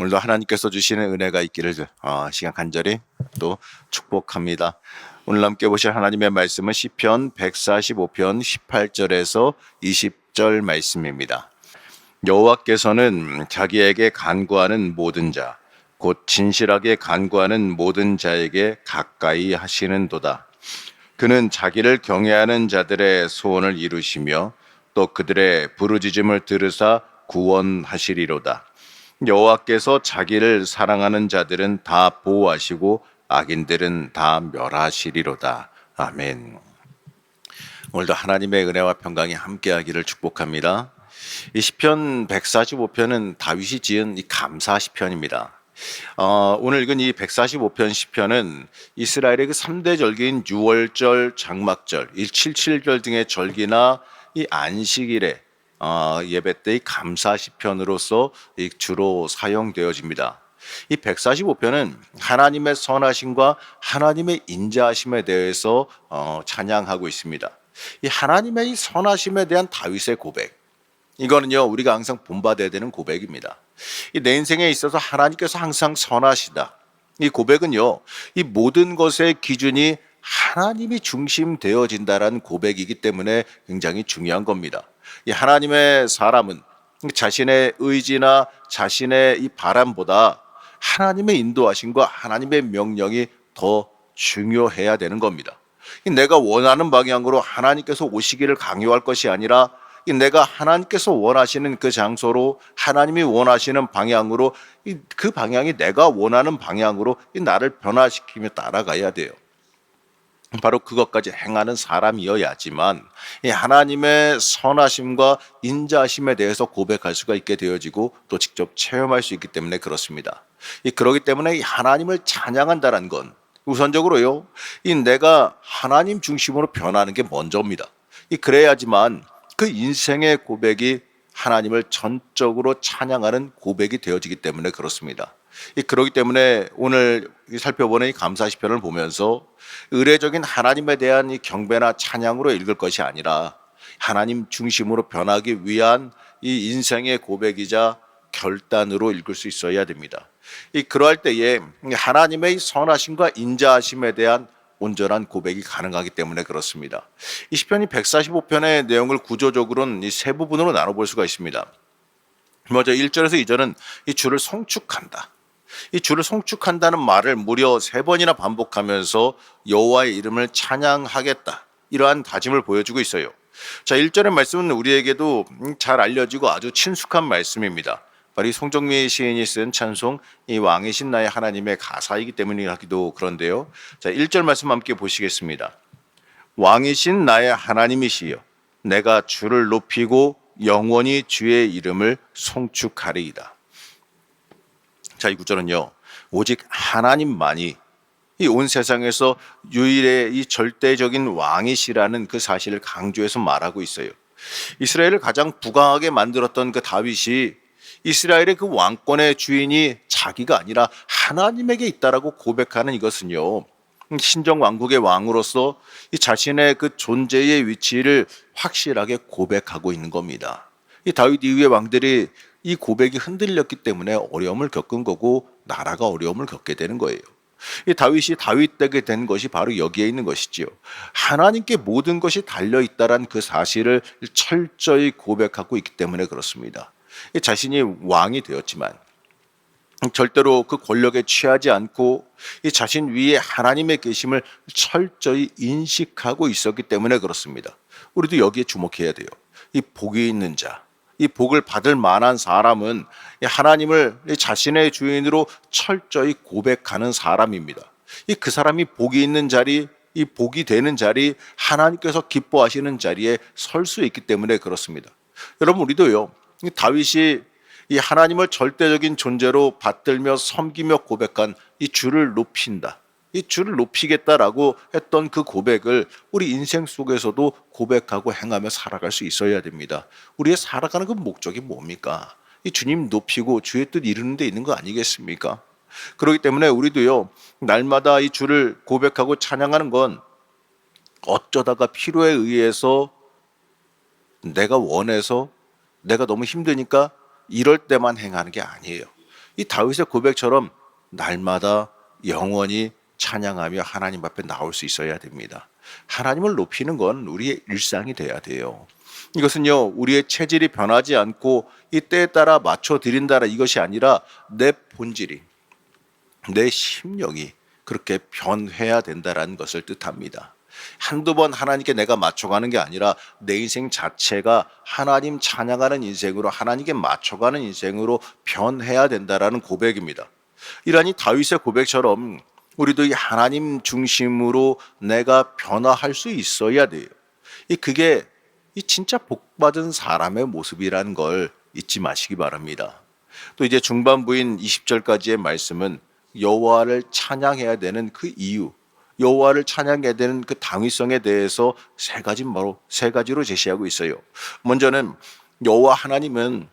오늘도 하나님께서 주시는 은혜가 있기를 시간 간절히 또 축복합니다. 오늘 함께 보실 하나님의 말씀은 시편 145편 18절에서 20절 말씀입니다. 여호와께서는 자기에게 간구하는 모든 자, 곧 진실하게 간구하는 모든 자에게 가까이 하시는도다. 그는 자기를 경외하는 자들의 소원을 이루시며 또 그들의 부르짖음을 들으사 구원하시리로다. 여호와께서 자기를 사랑하는 자들은 다 보호하시고 악인들은 다 멸하시리로다. 아멘. 오늘도 하나님의 은혜와 평강이 함께하기를 축복합니다. 이 시편 145편은 다윗이 지은 이 감사 시편입니다. 오늘 읽은 이 145편 시편은 이스라엘의 그 3대 절기인 유월절, 장막절, 177절 등의 절기나 이 안식일에 예배 때의 감사 시편으로서 주로 사용되어집니다. 이 145편은 하나님의 선하심과 하나님의 인자하심에 대해서 찬양하고 있습니다. 이 하나님의 선하심에 대한 다윗의 고백, 이거는요 우리가 항상 본받아야 되는 고백입니다. 내 인생에 있어서 하나님께서 항상 선하시다. 이 고백은요 이 모든 것의 기준이 하나님이 중심되어진다라는 고백이기 때문에 굉장히 중요한 겁니다. 이 하나님의 사람은 자신의 의지나 자신의 이 바람보다 하나님의 인도하심과 하나님의 명령이 더 중요해야 되는 겁니다. 내가 원하는 방향으로 하나님께서 오시기를 강요할 것이 아니라 내가 하나님께서 원하시는 그 장소로 하나님이 원하시는 방향으로 그 방향이 내가 원하는 방향으로 나를 변화시키며 따라가야 돼요. 바로 그것까지 행하는 사람이어야지만 하나님의 선하심과 인자하심에 대해서 고백할 수가 있게 되어지고 또 직접 체험할 수 있기 때문에 그렇습니다. 그렇기 때문에 하나님을 찬양한다는 건 우선적으로요 내가 하나님 중심으로 변하는 게 먼저입니다. 그래야지만 그 인생의 고백이 하나님을 전적으로 찬양하는 고백이 되어지기 때문에 그렇습니다. 그렇기 때문에 오늘 살펴보는 이 감사 시편을 보면서 의례적인 하나님에 대한 이 경배나 찬양으로 읽을 것이 아니라 하나님 중심으로 변하기 위한 이 인생의 고백이자 결단으로 읽을 수 있어야 됩니다. 그러할 때에 하나님의 선하심과 인자하심에 대한 온전한 고백이 가능하기 때문에 그렇습니다. 이 시편이 145편의 내용을 구조적으로는 이 세 부분으로 나눠볼 수가 있습니다. 먼저 1절에서 2절은 이 주를 송축한다. 이 주를 송축한다는 말을 무려 3번이나 반복하면서 여호와의 이름을 찬양하겠다. 이러한 다짐을 보여주고 있어요. 자, 1절의 말씀은 우리에게도 잘 알려지고 아주 친숙한 말씀입니다. 바로 이 송정미 시인이 쓴 찬송 이 왕이신 나의 하나님의 가사이기 때문이라기도 그런데요. 자, 1절 말씀 함께 보시겠습니다. 왕이신 나의 하나님이시여 내가 주를 높이고 영원히 주의 이름을 송축하리이다. 자, 이 구절은요 오직 하나님만이 이 온 세상에서 유일의 이 절대적인 왕이시라는 그 사실을 강조해서 말하고 있어요. 이스라엘을 가장 부강하게 만들었던 그 다윗이 이스라엘의 그 왕권의 주인이 자기가 아니라 하나님에게 있다라고 고백하는 이것은요 신정 왕국의 왕으로서 이 자신의 그 존재의 위치를 확실하게 고백하고 있는 겁니다. 이 다윗 이후의 왕들이 이 고백이 흔들렸기 때문에 어려움을 겪은 거고 나라가 어려움을 겪게 되는 거예요. 이 다윗이 다윗 되게 된 것이 바로 여기에 있는 것이지요. 하나님께 모든 것이 달려있다란 그 사실을 철저히 고백하고 있기 때문에 그렇습니다. 자신이 왕이 되었지만 절대로 그 권력에 취하지 않고 이 자신 위에 하나님의 계심을 철저히 인식하고 있었기 때문에 그렇습니다. 우리도 여기에 주목해야 돼요. 이 복이 있는 자, 이 복을 받을 만한 사람은 하나님을 자신의 주인으로 철저히 고백하는 사람입니다. 그 사람이 복이 있는 자리, 이 복이 되는 자리, 하나님께서 기뻐하시는 자리에 설 수 있기 때문에 그렇습니다. 여러분 우리도요. 다윗이 이 하나님을 절대적인 존재로 받들며 섬기며 고백한 이 주를 높인다. 이 주를 높이겠다라고 했던 그 고백을 우리 인생 속에서도 고백하고 행하며 살아갈 수 있어야 됩니다. 우리의 살아가는 그 목적이 뭡니까? 이 주님 높이고 주의 뜻 이루는 데 있는 거 아니겠습니까? 그렇기 때문에 우리도요 날마다 이 주를 고백하고 찬양하는 건 어쩌다가 필요에 의해서 내가 원해서 내가 너무 힘드니까 이럴 때만 행하는 게 아니에요. 이 다윗의 고백처럼 날마다 영원히 찬양하며 하나님 앞에 나올 수 있어야 됩니다. 하나님을 높이는 건 우리의 일상이 돼야 돼요. 이것은요, 우리의 체질이 변하지 않고 이 때에 따라 맞춰 드린다라 이것이 아니라 내 본질이, 내 심령이 그렇게 변해야 된다라는 것을 뜻합니다. 한두 번 하나님께 내가 맞춰가는 게 아니라 내 인생 자체가 하나님 찬양하는 인생으로, 하나님께 맞춰가는 인생으로 변해야 된다라는 고백입니다. 이러한 다윗의 고백처럼 우리도 이 하나님 중심으로 내가 변화할 수 있어야 돼요. 그게 이 진짜 복받은 사람의 모습이라는 걸 잊지 마시기 바랍니다. 또 이제 중반부인 20절까지의 말씀은 여호와를 찬양해야 되는 그 이유, 여호와를 찬양해야 되는 그 당위성에 대해서 세 가지로 제시하고 있어요. 먼저는 여호와 하나님은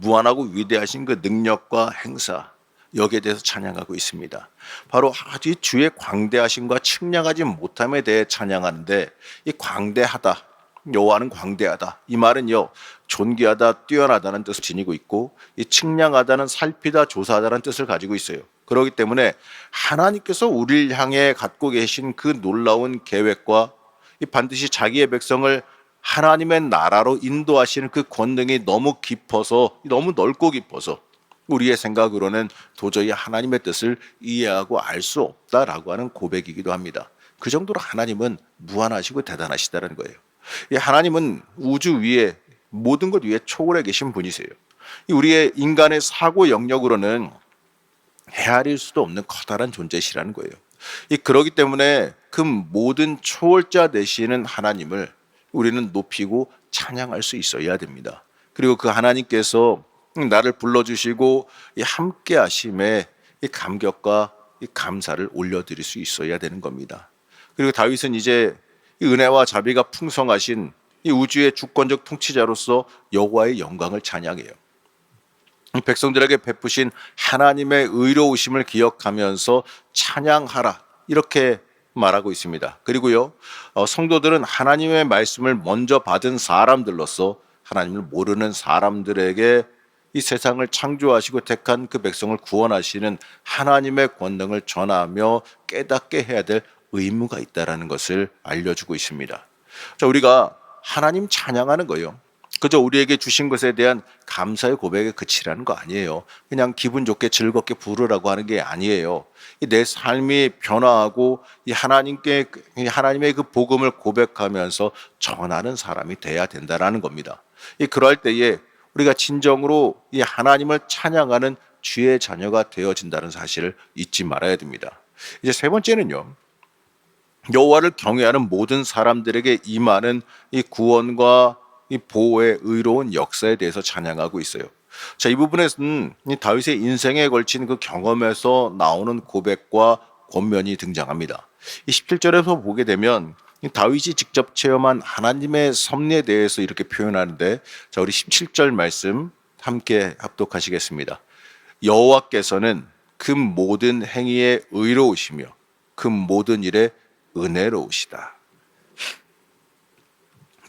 무한하고 위대하신 그 능력과 행사, 여기에 대해서 찬양하고 있습니다. 바로 아주 주의 광대하심과 측량하지 못함에 대해 찬양하는데, 이 광대하다, 여호와는 광대하다, 이 말은요 존귀하다, 뛰어나다는 뜻을 지니고 있고, 이 측량하다는 살피다, 조사하다는 뜻을 가지고 있어요. 그렇기 때문에 하나님께서 우리를 향해 갖고 계신 그 놀라운 계획과 이 반드시 자기의 백성을 하나님의 나라로 인도하시는 그 권능이 너무 깊어서, 너무 넓고 깊어서 우리의 생각으로는 도저히 하나님의 뜻을 이해하고 알 수 없다라고 하는 고백이기도 합니다. 그 정도로 하나님은 무한하시고 대단하시다는 거예요. 하나님은 우주 위에, 모든 것 위에 초월해 계신 분이세요. 우리의 인간의 사고 영역으로는 헤아릴 수도 없는 커다란 존재시라는 거예요. 그러기 때문에 그 모든 초월자 되시는 하나님을 우리는 높이고 찬양할 수 있어야 됩니다. 그리고 그 하나님께서 나를 불러주시고 함께 하심에 감격과 감사를 올려드릴 수 있어야 되는 겁니다. 그리고 다윗은 이제 은혜와 자비가 풍성하신 이 우주의 주권적 통치자로서 여호와의 영광을 찬양해요. 백성들에게 베푸신 하나님의 의로우심을 기억하면서 찬양하라, 이렇게 말하고 있습니다. 그리고요, 성도들은 하나님의 말씀을 먼저 받은 사람들로서 하나님을 모르는 사람들에게 이 세상을 창조하시고 택한 그 백성을 구원하시는 하나님의 권능을 전하며 깨닫게 해야 될 의무가 있다는 것을 알려주고 있습니다. 자, 우리가 하나님 찬양하는 거예요. 그저 우리에게 주신 것에 대한 감사의 고백에 그치라는 거 아니에요. 그냥 기분 좋게 즐겁게 부르라고 하는 게 아니에요. 내 삶이 변화하고 하나님의 그 복음을 고백하면서 전하는 사람이 돼야 된다라는 겁니다. 그럴 때에 우리가 진정으로 이 하나님을 찬양하는 주의 자녀가 되어진다는 사실을 잊지 말아야 됩니다. 이제 세 번째는요, 여호와를 경외하는 모든 사람들에게 임하는 이 구원과 이 보호의 의로운 역사에 대해서 찬양하고 있어요. 자, 이 부분에서는 이 다윗의 인생에 걸친 그 경험에서 나오는 고백과 권면이 등장합니다. 이 17절에서 보게 되면 이 다윗이 직접 체험한 하나님의 섭리에 대해서 이렇게 표현하는데, 자, 우리 17절 말씀 함께 합독하시겠습니다. 여호와께서는 그 모든 행위에 의로우시며 그 모든 일에 은혜로우시다.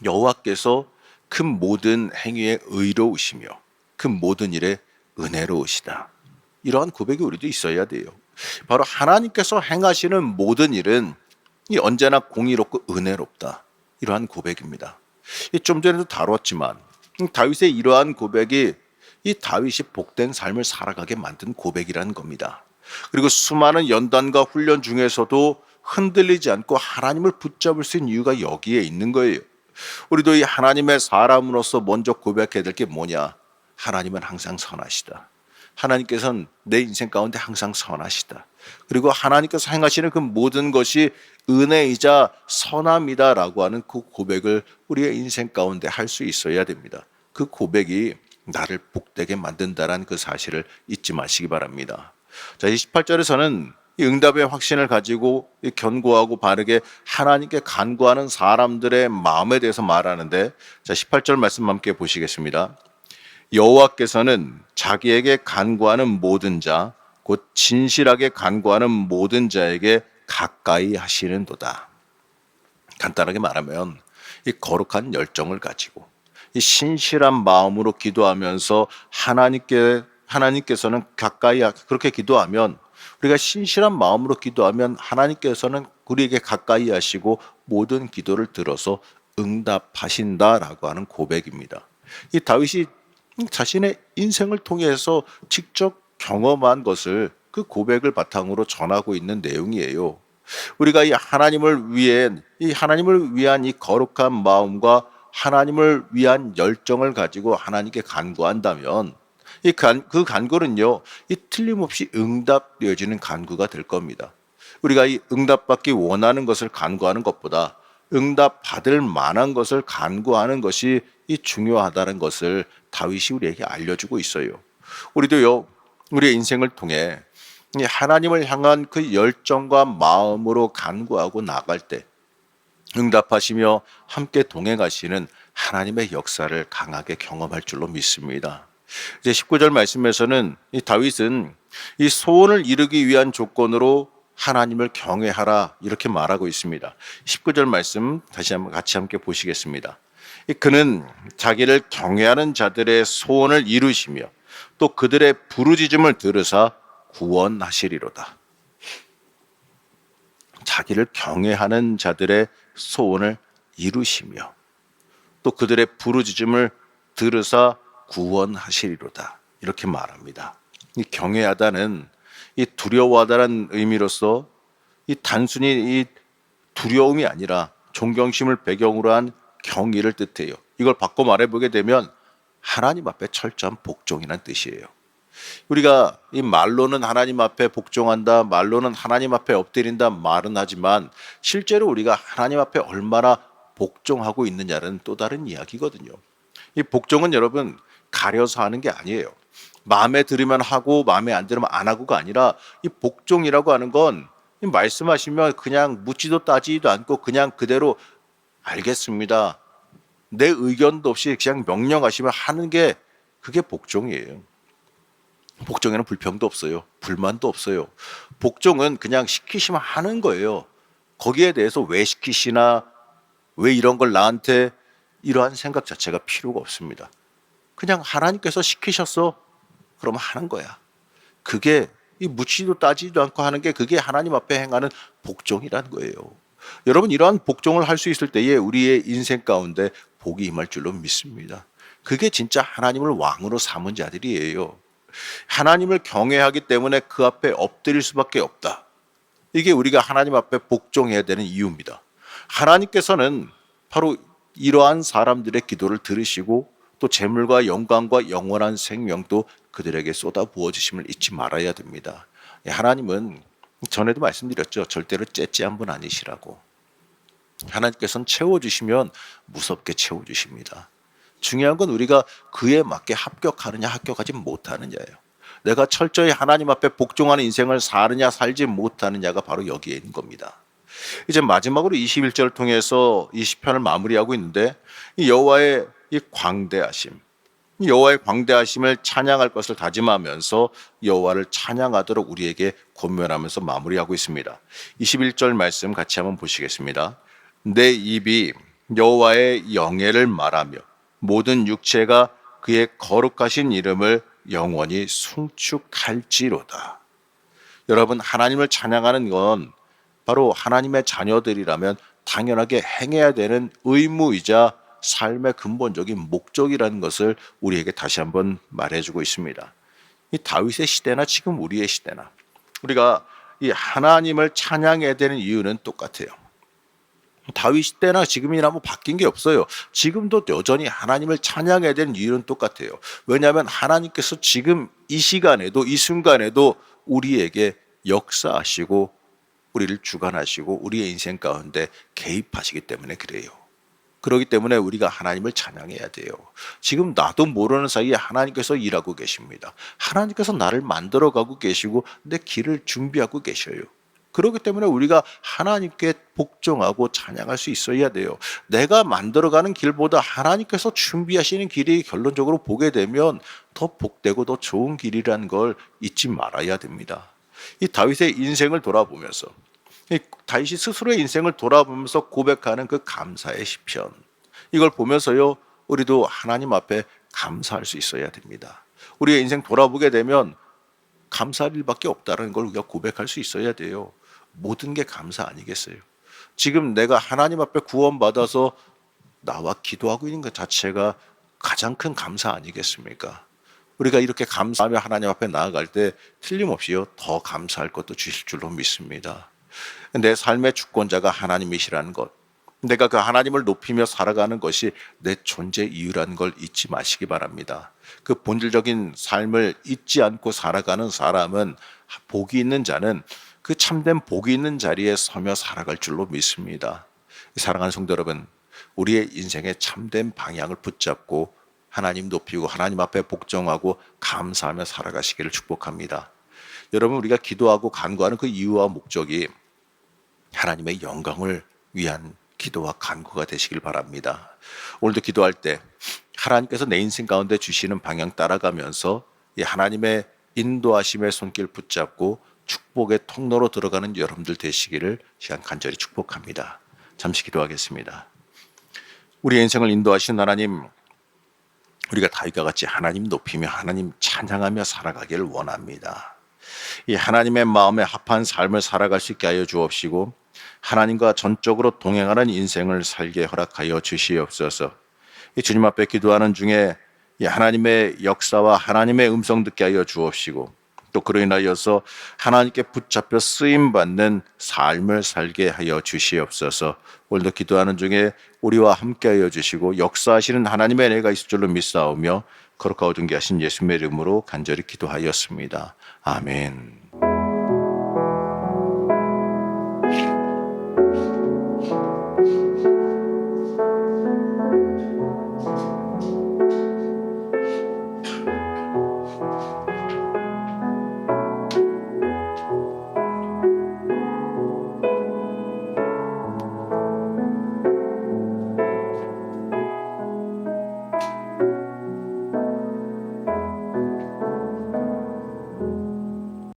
여호와께서 그 모든 행위에 의로우시며 그 모든 일에 은혜로우시다. 이러한 고백이 우리도 있어야 돼요. 바로 하나님께서 행하시는 모든 일은 언제나 공의롭고 은혜롭다, 이러한 고백입니다. 좀 전에도 다뤘지만 다윗의 이러한 고백이 이 다윗이 복된 삶을 살아가게 만든 고백이라는 겁니다. 그리고 수많은 연단과 훈련 중에서도 흔들리지 않고 하나님을 붙잡을 수 있는 이유가 여기에 있는 거예요. 우리도 이 하나님의 사람으로서 먼저 고백해야 될 게 뭐냐? 하나님은 항상 선하시다. 하나님께서는 내 인생 가운데 항상 선하시다. 그리고 하나님께서 행하시는 그 모든 것이 은혜이자 선함이다라고 하는 그 고백을 우리의 인생 가운데 할 수 있어야 됩니다. 그 고백이 나를 복되게 만든다라는 그 사실을 잊지 마시기 바랍니다. 자, 28절에서는 이 응답의 확신을 가지고 견고하고 바르게 하나님께 간구하는 사람들의 마음에 대해서 말하는데, 자, 18절 말씀 함께 보시겠습니다. 여호와께서는 자기에게 간구하는 모든 자, 곧 진실하게 간구하는 모든 자에게 가까이 하시는도다. 간단하게 말하면 이 거룩한 열정을 가지고 이 신실한 마음으로 기도하면서 하나님께 하나님께서는 가까이 그렇게 기도하면 우리가 신실한 마음으로 기도하면 하나님께서는 우리에게 가까이 하시고 모든 기도를 들어서 응답하신다라고 하는 고백입니다. 이 다윗이 자신의 인생을 통해서 직접 경험한 것을 그 고백을 바탕으로 전하고 있는 내용이에요. 우리가 이 하나님을 위한 이 거룩한 마음과 하나님을 위한 열정을 가지고 하나님께 간구한다면 그 간구는요, 이 틀림없이 응답되어지는 간구가 될 겁니다. 우리가 이 응답받기 원하는 것을 간구하는 것보다 응답받을 만한 것을 간구하는 것이 이 중요하다는 것을 다윗이 우리에게 알려주고 있어요. 우리도요, 우리의 인생을 통해 이 하나님을 향한 그 열정과 마음으로 간구하고 나갈 때 응답하시며 함께 동행하시는 하나님의 역사를 강하게 경험할 줄로 믿습니다. 이제 19절 말씀에서는 이 다윗은 이 소원을 이루기 위한 조건으로 하나님을 경외하라 이렇게 말하고 있습니다. 19절 말씀 다시 한번 같이 함께 보시겠습니다. 그는 자기를 경외하는 자들의 소원을 이루시며 또 그들의 부르짖음을 들으사 구원하시리로다. 자기를 경외하는 자들의 소원을 이루시며 또 그들의 부르짖음을 들으사 구원하시리로다. 이렇게 말합니다. 이 경외하다는 이 두려워하다는 의미로서 이 단순히 이 두려움이 아니라 존경심을 배경으로 한 경의를 뜻해요. 이걸 바꿔 말해보게 되면 하나님 앞에 철저한 복종이란 뜻이에요. 우리가 이 말로는 하나님 앞에 복종한다, 말로는 하나님 앞에 엎드린다 말은 하지만 실제로 우리가 하나님 앞에 얼마나 복종하고 있느냐는 또 다른 이야기거든요. 이 복종은 여러분 가려서 하는 게 아니에요. 마음에 들으면 하고 마음에 안 들으면 안 하고가 아니라 이 복종이라고 하는 건 말씀하시면 그냥 묻지도 따지지도 않고 그냥 그대로 알겠습니다. 내 의견도 없이 그냥 명령하시면 하는 게 그게 복종이에요. 복종에는 불평도 없어요. 불만도 없어요. 복종은 그냥 시키시면 하는 거예요. 거기에 대해서 왜 시키시나, 왜 이런 걸 나한테, 이러한 생각 자체가 필요가 없습니다. 그냥 하나님께서 시키셨어. 그러면 하는 거야. 그게 이 묻지도 따지지도 않고 하는 게 그게 하나님 앞에 행하는 복종이라는 거예요. 여러분 이러한 복종을 할 수 있을 때에 우리의 인생 가운데 복이 임할 줄로 믿습니다. 그게 진짜 하나님을 왕으로 삼은 자들이에요. 하나님을 경외하기 때문에 그 앞에 엎드릴 수밖에 없다. 이게 우리가 하나님 앞에 복종해야 되는 이유입니다. 하나님께서는 바로 이러한 사람들의 기도를 들으시고 또 재물과 영광과 영원한 생명도 그들에게 쏟아 부어주심을 잊지 말아야 됩니다. 하나님은 전에도 말씀드렸죠. 절대로 째째한 분 아니시라고. 하나님께서는 채워주시면 무섭게 채워주십니다. 중요한 건 우리가 그에 맞게 합격하느냐 합격하지 못하느냐예요. 내가 철저히 하나님 앞에 복종하는 인생을 사느냐 살지 못하느냐가 바로 여기에 있는 겁니다. 이제 마지막으로 21절을 통해서 이 시편을 마무리하고 있는데 이 여호와의 이 광대하심, 여호와의 광대하심을 찬양할 것을 다짐하면서 여호와를 찬양하도록 우리에게 권면하면서 마무리하고 있습니다. 21절 말씀 같이 한번 보시겠습니다. 내 입이 여호와의 영예를 말하며 모든 육체가 그의 거룩하신 이름을 영원히 숭축할지로다. 여러분 하나님을 찬양하는 건 바로 하나님의 자녀들이라면 당연하게 행해야 되는 의무이자 삶의 근본적인 목적이라는 것을 우리에게 다시 한번 말해주고 있습니다. 이 다윗의 시대나 지금 우리의 시대나 우리가 이 하나님을 찬양해야 되는 이유는 똑같아요. 다윗 때나 지금이나 뭐 바뀐 게 없어요. 지금도 여전히 하나님을 찬양해야 되는 이유는 똑같아요. 왜냐하면 하나님께서 지금 이 시간에도 이 순간에도 우리에게 역사하시고 우리를 주관하시고 우리의 인생 가운데 개입하시기 때문에 그래요. 그렇기 때문에 우리가 하나님을 찬양해야 돼요. 지금 나도 모르는 사이에 하나님께서 일하고 계십니다. 하나님께서 나를 만들어가고 계시고 내 길을 준비하고 계셔요. 그렇기 때문에 우리가 하나님께 복종하고 찬양할 수 있어야 돼요. 내가 만들어가는 길보다 하나님께서 준비하시는 길이 결론적으로 보게 되면 더 복되고 더 좋은 길이라는 걸 잊지 말아야 됩니다. 이 다윗의 인생을 돌아보면서 다윗이 스스로의 인생을 돌아보면서 고백하는 그 감사의 시편, 이걸 보면서요 우리도 하나님 앞에 감사할 수 있어야 됩니다. 우리의 인생 돌아보게 되면 감사할 일밖에 없다는 걸 우리가 고백할 수 있어야 돼요. 모든 게 감사 아니겠어요? 지금 내가 하나님 앞에 구원받아서 나와 기도하고 있는 것 자체가 가장 큰 감사 아니겠습니까? 우리가 이렇게 감사하며 하나님 앞에 나아갈 때 틀림없이요 더 감사할 것도 주실 줄로 믿습니다. 내 삶의 주권자가 하나님이시라는 것, 내가 그 하나님을 높이며 살아가는 것이 내 존재 이유라는 걸 잊지 마시기 바랍니다. 그 본질적인 삶을 잊지 않고 살아가는 사람은, 복이 있는 자는 그 참된 복이 있는 자리에 서며 살아갈 줄로 믿습니다. 사랑하는 성도 여러분, 우리의 인생의 참된 방향을 붙잡고 하나님 높이고 하나님 앞에 복종하고 감사하며 살아가시기를 축복합니다. 여러분, 우리가 기도하고 간구하는 그 이유와 목적이 하나님의 영광을 위한 기도와 간구가 되시길 바랍니다. 오늘도 기도할 때 하나님께서 내 인생 가운데 주시는 방향 따라가면서 이 하나님의 인도하심의 손길 붙잡고 축복의 통로로 들어가는 여러분들 되시기를 시간 간절히 축복합니다. 잠시 기도하겠습니다. 우리의 인생을 인도하시는 하나님, 우리가 다윗과 같이 하나님 높이며 하나님 찬양하며 살아가기를 원합니다. 이 하나님의 마음에 합한 삶을 살아갈 수 있게 하여 주옵시고 하나님과 전적으로 동행하는 인생을 살게 허락하여 주시옵소서. 이 주님 앞에 기도하는 중에 이 하나님의 역사와 하나님의 음성 듣게 하여 주옵시고 또 그로 인하여서 하나님께 붙잡혀 쓰임받는 삶을 살게 하여 주시옵소서. 오늘도 기도하는 중에 우리와 함께 하여 주시고 역사하시는 하나님의 은혜가 있을 줄로 믿사오며 거룩하고 존귀하신 예수님의 이름으로 간절히 기도하였습니다. 아멘.